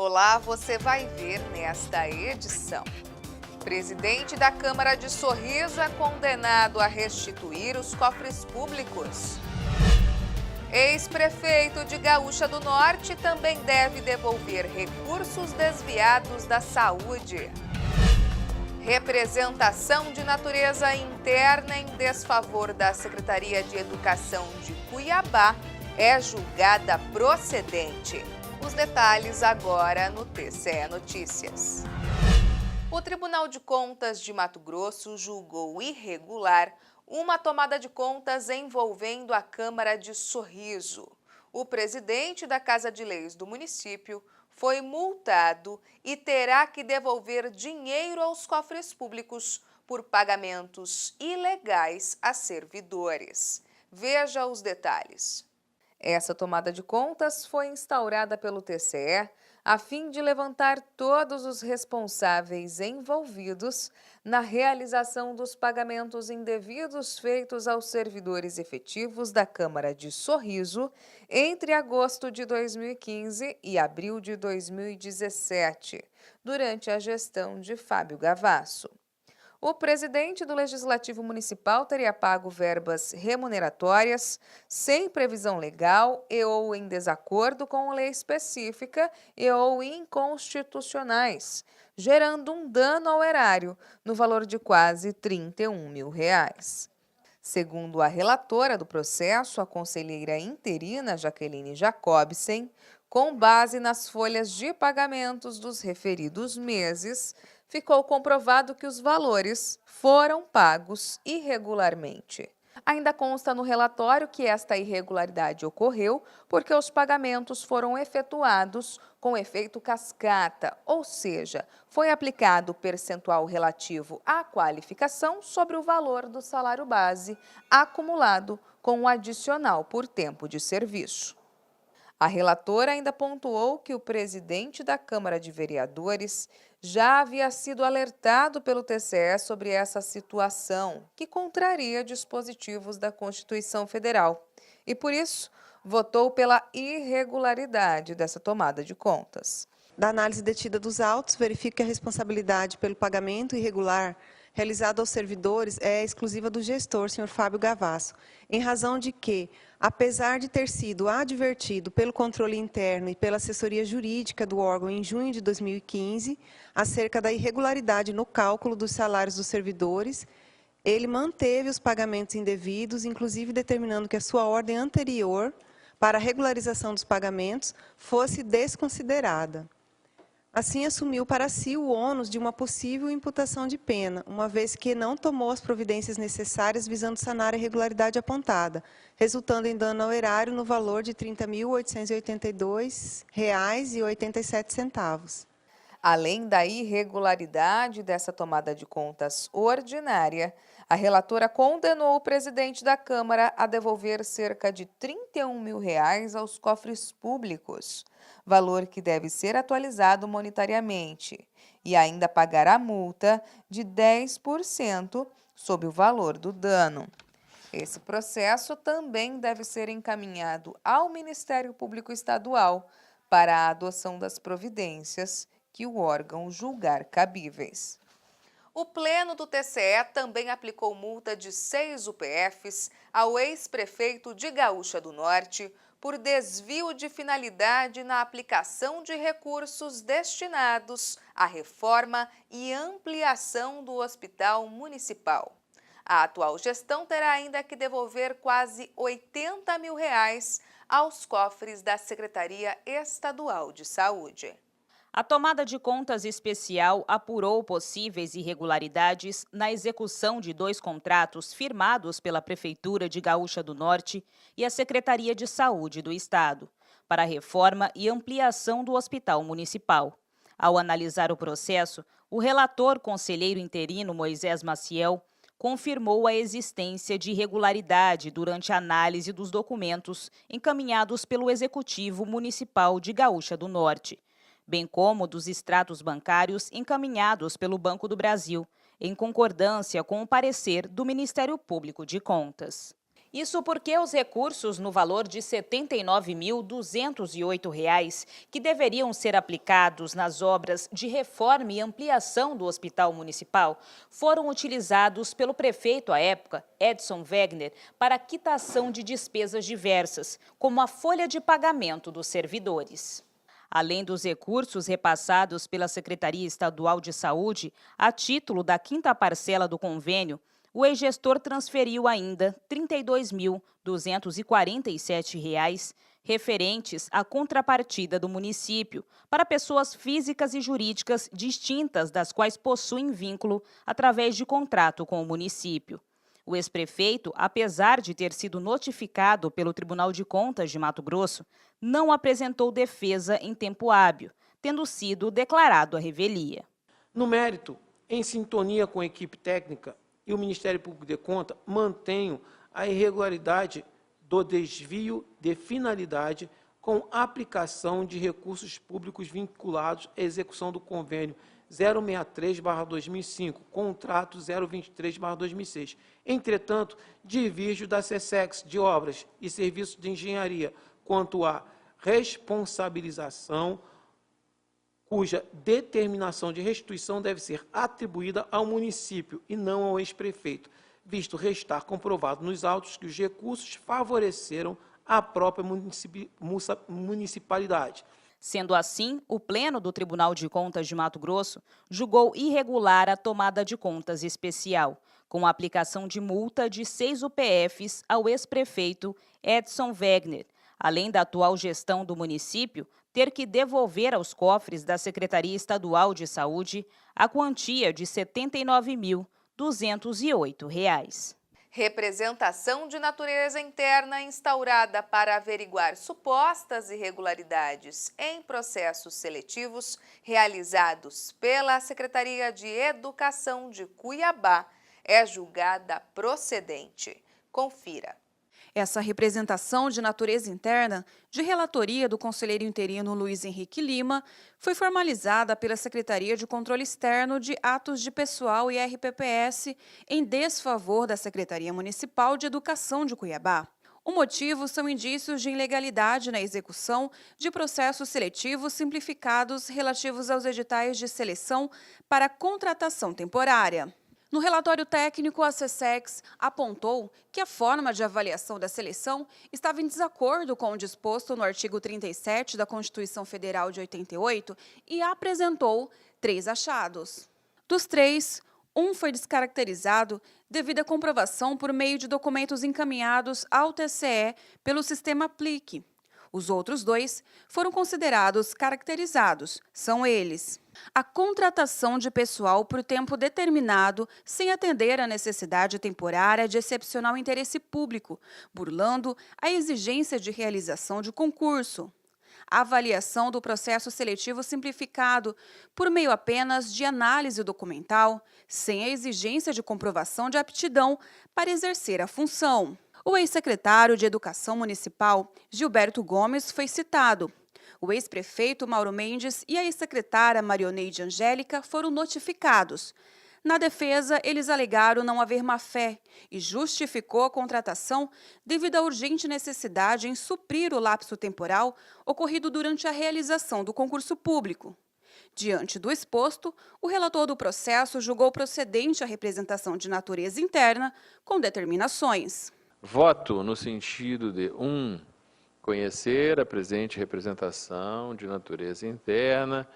Olá, você vai ver nesta edição. Presidente da Câmara de Sorriso é condenado a restituir os cofres públicos. Ex-prefeito de Gaúcha do Norte também deve devolver recursos desviados da saúde. Representação de natureza interna em desfavor da Secretaria de Educação de Cuiabá é julgada procedente. Os detalhes agora no TCE Notícias. O Tribunal de Contas de Mato Grosso julgou irregular uma tomada de contas envolvendo a Câmara de Sorriso. O presidente da Casa de Leis do município foi multado e terá que devolver dinheiro aos cofres públicos por pagamentos ilegais a servidores. Veja os detalhes. Essa tomada de contas foi instaurada pelo TCE a fim de levantar todos os responsáveis envolvidos na realização dos pagamentos indevidos feitos aos servidores efetivos da Câmara de Sorriso entre agosto de 2015 e abril de 2017, durante a gestão de Fábio Gavasso. O presidente do Legislativo Municipal teria pago verbas remuneratórias sem previsão legal e ou em desacordo com lei específica e ou inconstitucionais, gerando um dano ao erário no valor de quase R$31 mil. Segundo a relatora do processo, a conselheira interina Jaqueline Jacobsen, com base nas folhas de pagamentos dos referidos meses, ficou comprovado que os valores foram pagos irregularmente. Ainda consta no relatório que esta irregularidade ocorreu porque os pagamentos foram efetuados com efeito cascata, ou seja, foi aplicado o percentual relativo à qualificação sobre o valor do salário base, acumulado com o adicional por tempo de serviço. A relatora ainda pontuou que o presidente da Câmara de Vereadores já havia sido alertado pelo TCE sobre essa situação, que contraria dispositivos da Constituição Federal, e por isso votou pela irregularidade dessa tomada de contas. Da análise detida dos autos, verifica que a responsabilidade pelo pagamento irregular realizado aos servidores é exclusiva do gestor, senhor Fábio Gavasso, em razão de que, apesar de ter sido advertido pelo controle interno e pela assessoria jurídica do órgão em junho de 2015, acerca da irregularidade no cálculo dos salários dos servidores, ele manteve os pagamentos indevidos, inclusive determinando que a sua ordem anterior para a regularização dos pagamentos fosse desconsiderada. Assim, assumiu para si o ônus de uma possível imputação de pena, uma vez que não tomou as providências necessárias visando sanar a irregularidade apontada, resultando em dano ao erário no valor de R$ 30.882,87. Além da irregularidade dessa tomada de contas ordinária, a relatora condenou o presidente da Câmara a devolver cerca de R$31 mil aos cofres públicos, valor que deve ser atualizado monetariamente, e ainda pagar a multa de 10% sobre o valor do dano. Esse processo também deve ser encaminhado ao Ministério Público Estadual para a adoção das providências que o órgão julgar cabíveis. O Pleno do TCE também aplicou multa de 6 UPFs ao ex-prefeito de Gaúcha do Norte por desvio de finalidade na aplicação de recursos destinados à reforma e ampliação do Hospital Municipal. A atual gestão terá ainda que devolver quase R$80 mil aos cofres da Secretaria Estadual de Saúde. A tomada de contas especial apurou possíveis irregularidades na execução de 2 contratos firmados pela Prefeitura de Gaúcha do Norte e a Secretaria de Saúde do Estado, para a reforma e ampliação do Hospital Municipal. Ao analisar o processo, o relator conselheiro interino Moisés Maciel confirmou a existência de irregularidade durante a análise dos documentos encaminhados pelo Executivo Municipal de Gaúcha do Norte, bem como dos extratos bancários encaminhados pelo Banco do Brasil, em concordância com o parecer do Ministério Público de Contas. Isso porque os recursos no valor de R$ 79.208, que deveriam ser aplicados nas obras de reforma e ampliação do Hospital Municipal, foram utilizados pelo prefeito à época, Edson Wegner, para quitação de despesas diversas, como a folha de pagamento dos servidores. Além dos recursos repassados pela Secretaria Estadual de Saúde, a título da 5ª parcela do convênio, o ex-gestor transferiu ainda R$ 32.247 referentes à contrapartida do município para pessoas físicas e jurídicas distintas das quais possuem vínculo através de contrato com o município. O ex-prefeito, apesar de ter sido notificado pelo Tribunal de Contas de Mato Grosso, não apresentou defesa em tempo hábil, tendo sido declarado à revelia. No mérito, em sintonia com a equipe técnica e o Ministério Público de Contas, mantenho a irregularidade do desvio de finalidade com aplicação de recursos públicos vinculados à execução do convênio 063/2005, contrato 023/2006. Entretanto, divirjo da SESEX de Obras e Serviços de Engenharia quanto à responsabilização cuja determinação de restituição deve ser atribuída ao município e não ao ex-prefeito, visto restar comprovado nos autos que os recursos favoreceram a própria municipalidade. Sendo assim, o Pleno do Tribunal de Contas de Mato Grosso julgou irregular a tomada de contas especial, com a aplicação de multa de 6 UPFs ao ex-prefeito Edson Wegner, além da atual gestão do município ter que devolver aos cofres da Secretaria Estadual de Saúde a quantia de R$ 79.208. Representação de natureza interna instaurada para averiguar supostas irregularidades em processos seletivos realizados pela Secretaria de Educação de Cuiabá é julgada procedente. Confira. Essa representação de natureza interna, de relatoria do conselheiro interino Luiz Henrique Lima, foi formalizada pela Secretaria de Controle Externo de Atos de Pessoal e RPPS em desfavor da Secretaria Municipal de Educação de Cuiabá. O motivo são indícios de ilegalidade na execução de processos seletivos simplificados relativos aos editais de seleção para contratação temporária. No relatório técnico, a SESEX apontou que a forma de avaliação da seleção estava em desacordo com o disposto no artigo 37 da Constituição Federal de 88 e apresentou 3 achados. Dos 3, um foi descaracterizado devido à comprovação por meio de documentos encaminhados ao TCE pelo sistema PLIC. Os outros 2 foram considerados caracterizados. São eles: a contratação de pessoal por tempo determinado sem atender à necessidade temporária de excepcional interesse público, burlando a exigência de realização de concurso. A avaliação do processo seletivo simplificado por meio apenas de análise documental, sem a exigência de comprovação de aptidão para exercer a função. O ex-secretário de Educação Municipal, Gilberto Gomes, foi citado. O ex-prefeito Mauro Mendes e a ex-secretária Marioneide Angélica foram notificados. Na defesa, eles alegaram não haver má-fé e justificou a contratação devido à urgente necessidade em suprir o lapso temporal ocorrido durante a realização do concurso público. Diante do exposto, o relator do processo julgou procedente a representação de natureza interna com determinações. Voto no sentido de 1. Conhecer a presente representação de natureza interna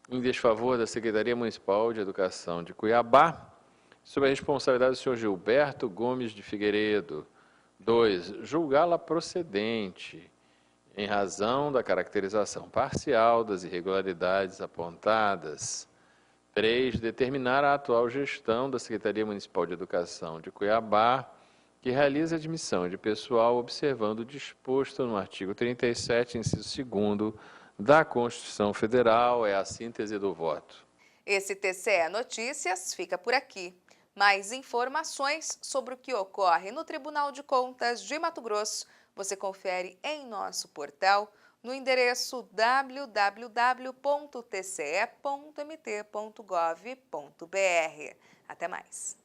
em desfavor da Secretaria Municipal de Educação de Cuiabá, sob a responsabilidade do senhor Gilberto Gomes de Figueiredo. 2. Julgá-la procedente, em razão da caracterização parcial das irregularidades apontadas. 3. Determinar a atual gestão da Secretaria Municipal de Educação de Cuiabá, que realiza a admissão de pessoal observando o disposto no artigo 37, inciso 2º, da Constituição Federal. É a síntese do voto. Esse TCE Notícias fica por aqui. Mais informações sobre o que ocorre no Tribunal de Contas de Mato Grosso você confere em nosso portal no endereço www.tce.mt.gov.br. Até mais!